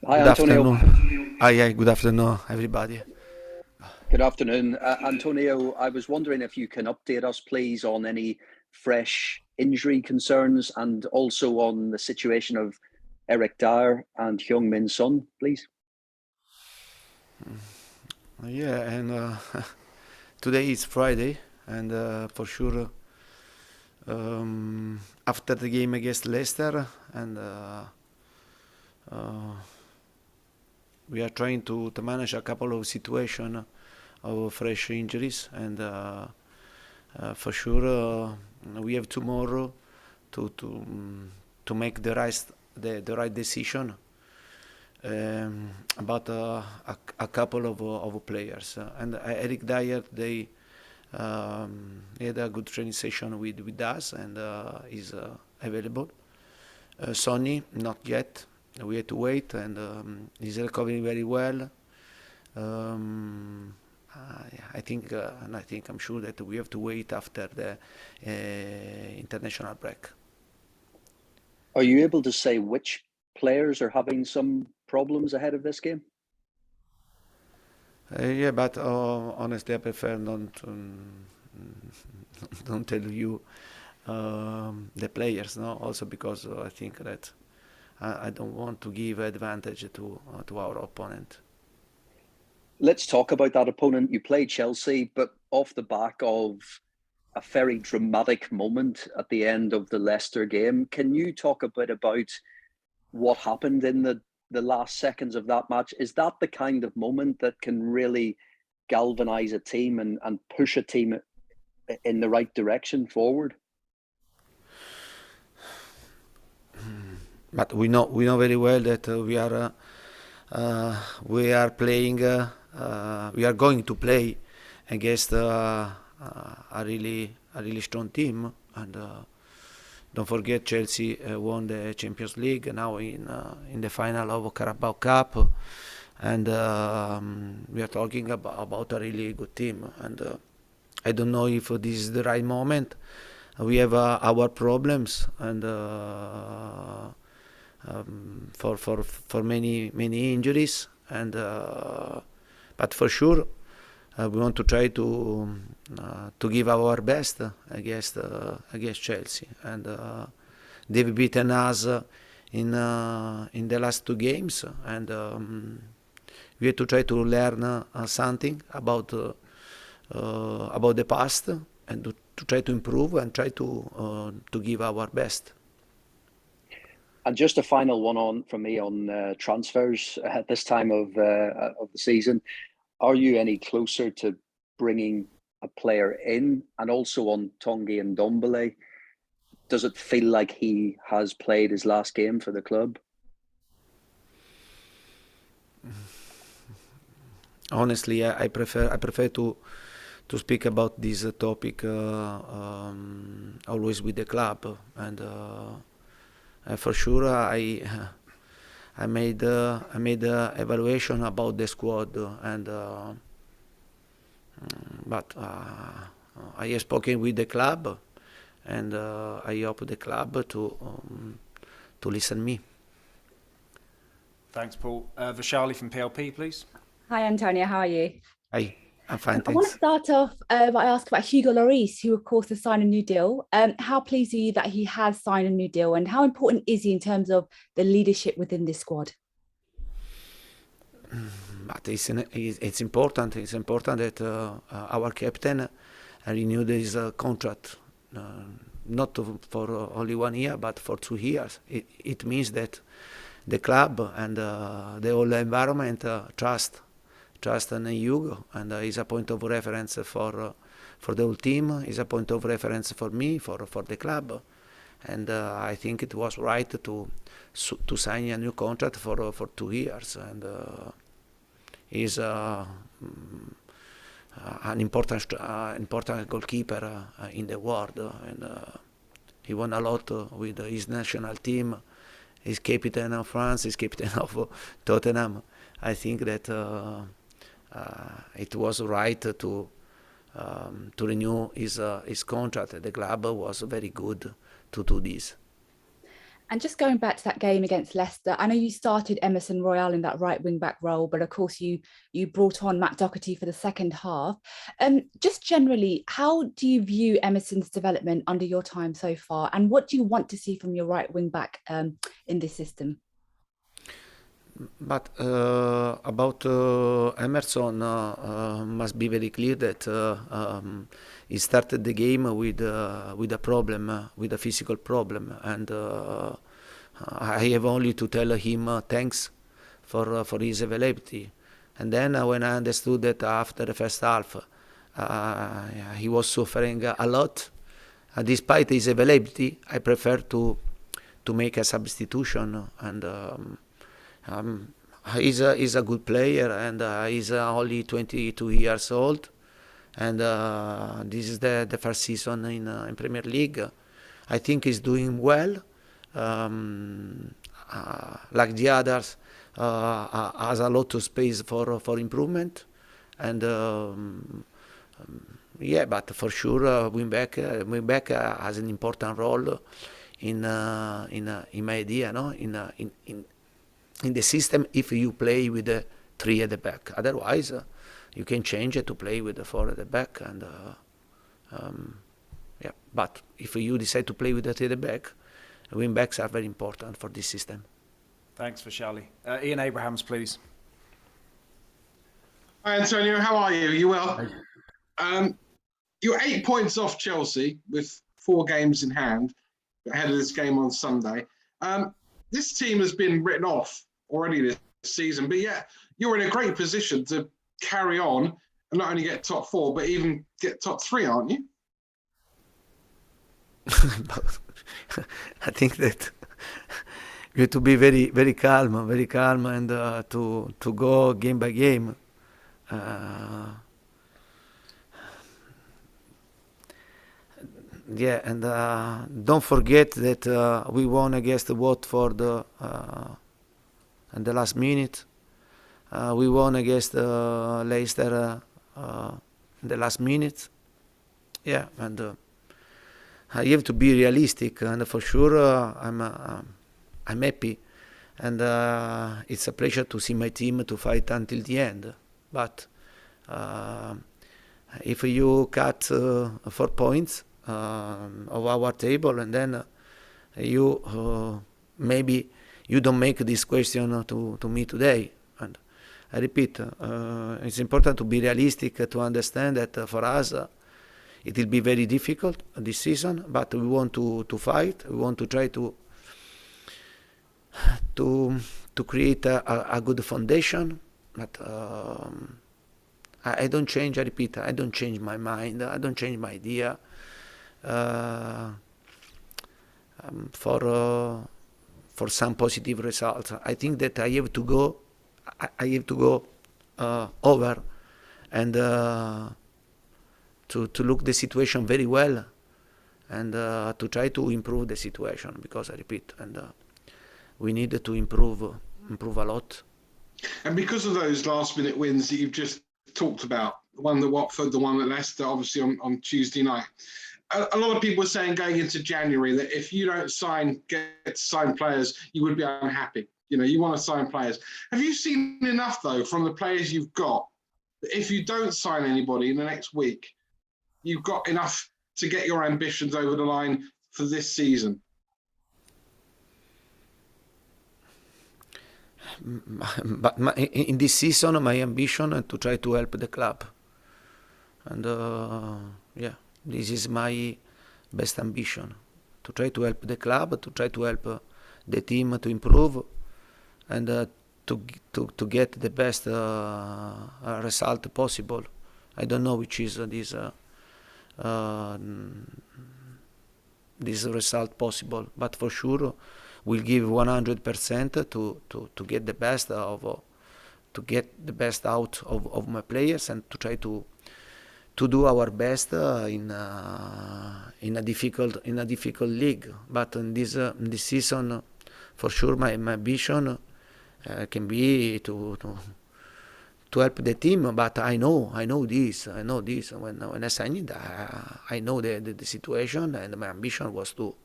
Hi, Good Antonio. afternoon. Yeah, good afternoon, everybody. Good afternoon. Antonio, I was wondering if you can update us, please, on any fresh injury concerns and also on the situation of Eric Dier and Heung-min Son, please. Yeah, and today is Friday, and for sure, after the game against Leicester, and uh, we are trying to manage a couple of situations of fresh injuries, and for sure, we have tomorrow to to to make the right decision about a couple of players. And Eric Dyer, he had a good training session with us and is available. Sonny, not yet. We had to wait, and he's recovering very well. Um, I think I'm sure that we have to wait after the international break. Are you able to say which players are having some problems ahead of this game? Yeah, but honestly, I prefer not don't tell you the players, no. Also because I think that I don't want to give advantage to our opponent. Let's talk about that opponent. You played Chelsea, but off the back of a very dramatic moment at the end of the Leicester game, can you talk a bit about what happened in the last seconds of that match? Is that the kind of moment that can really galvanize a team and push a team in the right direction forward? But we know very well that we are playing we are going to play against a really strong team, and don't forget Chelsea won the Champions League now in the final of Carabao Cup, and we are talking about a really good team, and I don't know if this is the right moment. We have our problems, and for many injuries, and but for sure we want to try to give our best against Chelsea, and they've beaten us in the last two games, and we have to try to learn something about the past, and to try to improve and try to give our best. And just a final one on from me on transfers at this time of the season. Are you any closer to bringing a player in? And also on Tongi and Ndombele, does it feel like he has played his last game for the club? Honestly, I prefer to speak about this topic always with the club, and for sure I made evaluation about the squad, and but I have spoken with the club, and I hope the club to listen me. Thanks, Paul. Vishali from PLP, please. Hi, Antonio. How are you? I'm fine, I want to thanks. start off by asking about Hugo Lloris, who, of course, has signed a new deal. How pleased are you that he has signed a new deal, and how important is he in terms of the leadership within this squad? But it's important. It's important that our captain renewed his contract, uh, not for only 1 year, but for 2 years. It means that the club and the whole environment trust in Hugo, and is a point of reference for the whole team. Is a point of reference for me, for the club, and I think it was right to sign a new contract for 2 years, and is an important goalkeeper in the world, and he won a lot with his national team. He's captain of France. He's captain of Tottenham. I think that it was right to renew his contract. The club was very good to do this. And just going back to that game against Leicester, I know you started Emerson Royal in that right wing back role, but of course you brought on Matt Doherty for the second half. Just generally, how do you view Emerson's development under your time so far, and what do you want to see from your right wing back in this system? But about Emerson, must be very clear that he started the game with a problem, with a physical problem, and I have only to tell him thanks for his availability. And then when I understood that after the first half he was suffering a lot, despite his availability, I prefer to make a substitution. And he's a good player, and he's only 22 years old, and this is the first season in Premier League. I think he's doing well, like the others, has a lot of space for improvement, and yeah, but for sure, wing-back has an important role in my idea, no, in the system, if you play with the 3 at the back. Otherwise, you can change it to play with the 4 at the back. And yeah, but if you decide to play with the 3 at the back, wing backs are very important for this system. Thanks, Vishali. Ian Abrahams, please. Hi, Antonio. How are you? You well? You're 8 points off Chelsea with 4 games in hand ahead of this game on Sunday. This team has been written off already this season, but yeah, you're in a great position to carry on and not only get top 4, but even get top 3, aren't you? I think that you have to be very, very calm, and to go game by game. Yeah, and don't forget that we won against Watford in the last minute. We won against Leicester in the last minute. Yeah, and you have to be realistic, and for sure I'm happy, and it's a pleasure to see my team to fight until the end. But if you cut 4 points of our table, and then you maybe you don't make this question to me today. And I repeat, it's important to be realistic, to understand that for us it will be very difficult this season, but we want to fight. We want to try to create a good foundation. But I don't change. I repeat, I don't change my mind. I don't change my idea. For some positive results, I think that I have to go over and to look the situation very well, and to try to improve the situation, because I repeat, and we need to improve a lot. And because of those last-minute wins that you've just talked about, the one at Watford, the one at Leicester, obviously on Tuesday night, a lot of people are saying going into January that if you don't get to sign players, you would be unhappy. You know, you want to sign players. Have you seen enough, though, from the players you've got, that if you don't sign anybody in the next week, you've got enough to get your ambitions over the line for this season? But in this season, my ambition is to try to help the club. And yeah, this is my best ambition, to try to help the club, to try to help the team to improve, and to get the best result possible. I don't know which is this result possible, but for sure we'll give 100% to get the best out of my players, and to try to do our best in a difficult league. But in this season, for sure, my ambition can be to help the team. But I know this. When I signed it, I know the situation, and my ambition was to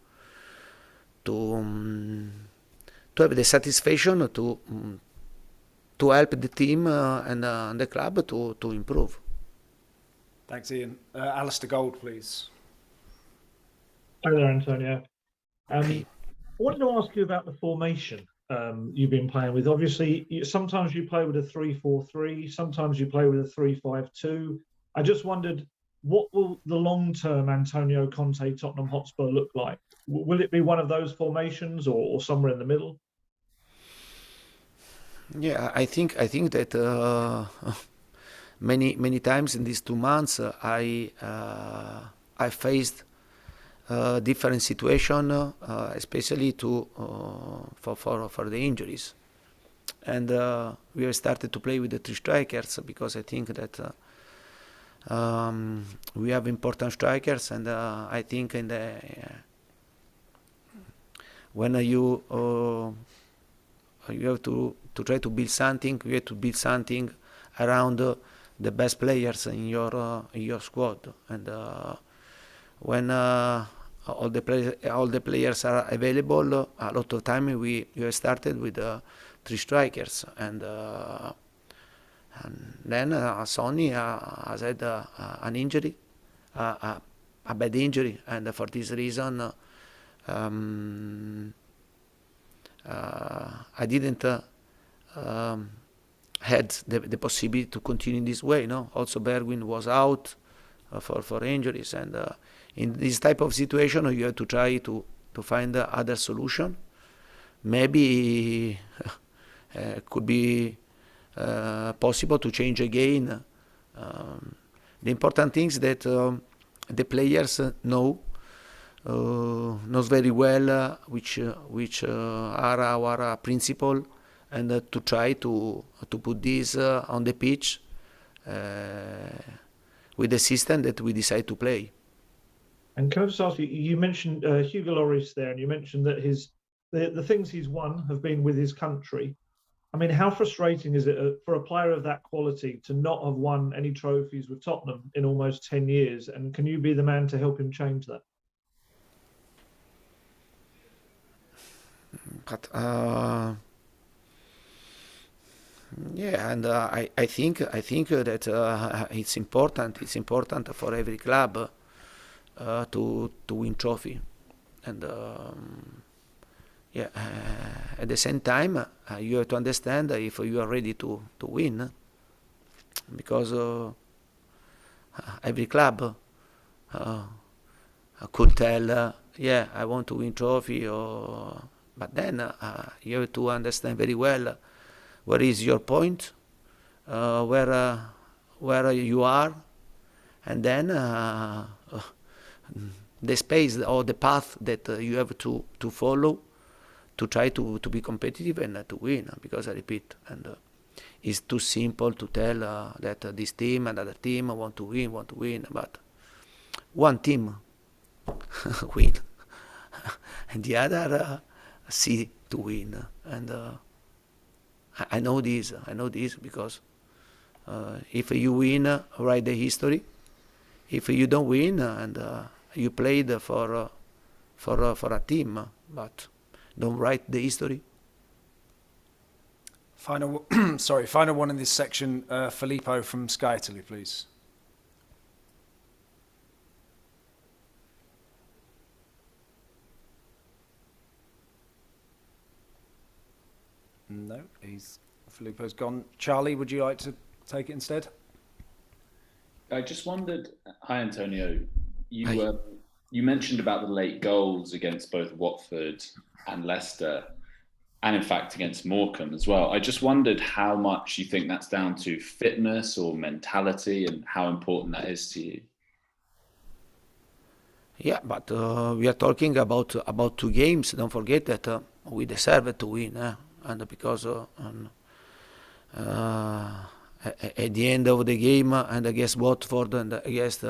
to have the satisfaction to help the team and the club to improve. Thanks, Ian. Alistair Gold, please. Hi there, Antonio. I Okay. wanted to ask you about the formation you've been playing with. Obviously, sometimes you play with a 3-4-3, sometimes you play with a 3-5-2. I just wondered, what will the long-term Antonio Conte Tottenham Hotspur look like? Will it be one of those formations or somewhere in the middle? Yeah, I think that many times in these 2 months I faced different situation, especially for the injuries, and we have started to play with the 3 strikers because I think that we have important strikers, and I think when you have to try to build something, you have to build something around the best players in your squad, and when all the players are available, a lot of time we have started with 3 strikers, and then Sonny has had an injury, a bad injury, and for this reason I didn't had the possibility to continue in this way. No, also Bergwijn was out for injuries, and in this type of situation you have to try to find other solution. Maybe could be possible to change again. The important thing is that the players knows very well which are our principle, and to try to put this on the pitch with the system that we decide to play. And can I just ask you, you mentioned Hugo Lloris there, and you mentioned that the things he's won have been with his country. I mean, how frustrating is it for a player of that quality to not have won any trophies with Tottenham in almost 10 years? And can you be the man to help him change that? But yeah, and I think that it's important for every club to win trophy, and yeah, at the same time you have to understand if you are ready to win, because every club could tell, yeah, I want to win trophy, but then you have to understand very well where is your point, where you are, and then the space or the path that you have to follow to try to be competitive and to win. Because I repeat, and it's too simple to tell that this team and other team want to win, but one team win and the other see to win, and I know this because if you win, write the history. If you don't win, and you played for a team, but don't write the history. Final one in this section. Filippo from Sky Italy, please. No, Filippo's gone. Charlie, would you like to take it instead? I just wondered, hi Antonio, Hi. You mentioned about the late goals against both Watford and Leicester, and in fact against Morecambe as well. I just wondered how much you think that's down to fitness or mentality, and how important that is to you. Yeah, but we are talking about 2 games. Don't forget that we deserve to win, and because at the end of the game and against Watford and against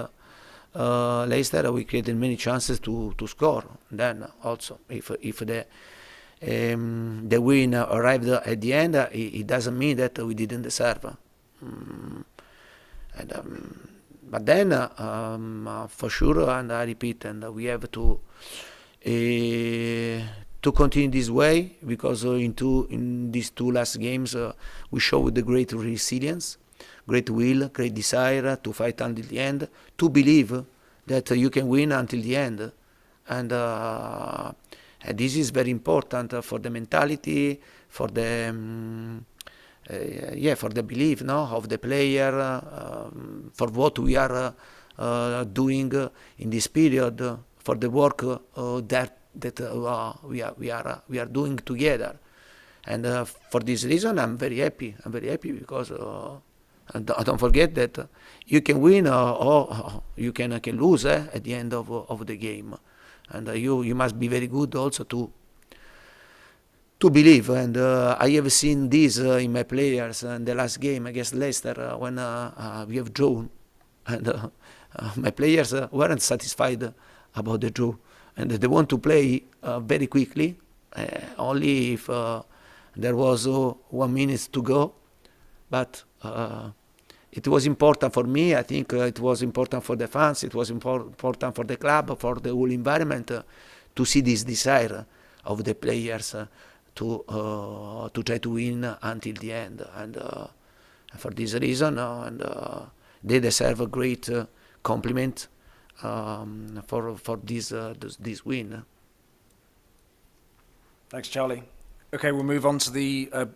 Leicester, we created many chances to score. Then also, if the win arrived at the end, it doesn't mean that we didn't deserve. But then, for sure, and I repeat, and we have to to continue this way, because in these two last games we showed the great resilience, great will, great desire to fight until the end, to believe that you can win until the end, and this is very important for the mentality, for the for the belief, no, of the player, for what we are doing in this period, for the work that we are doing together, and for this reason I'm very happy. I'm very happy because don't forget that you can win or you can lose at the end of the game, and you must be very good also to believe. And I have seen this in my players in the last game against Leicester when we have drawn, and my players weren't satisfied about the draw, and they want to play very quickly, only if there was 1 minute to go. But it was important for me. I think it was important for the fans. It was important for the club, for the whole environment, to see this desire of the players to try to win until the end. And for this reason, they deserve a great compliment for this win. Thanks, Charlie. Okay, we'll move on to the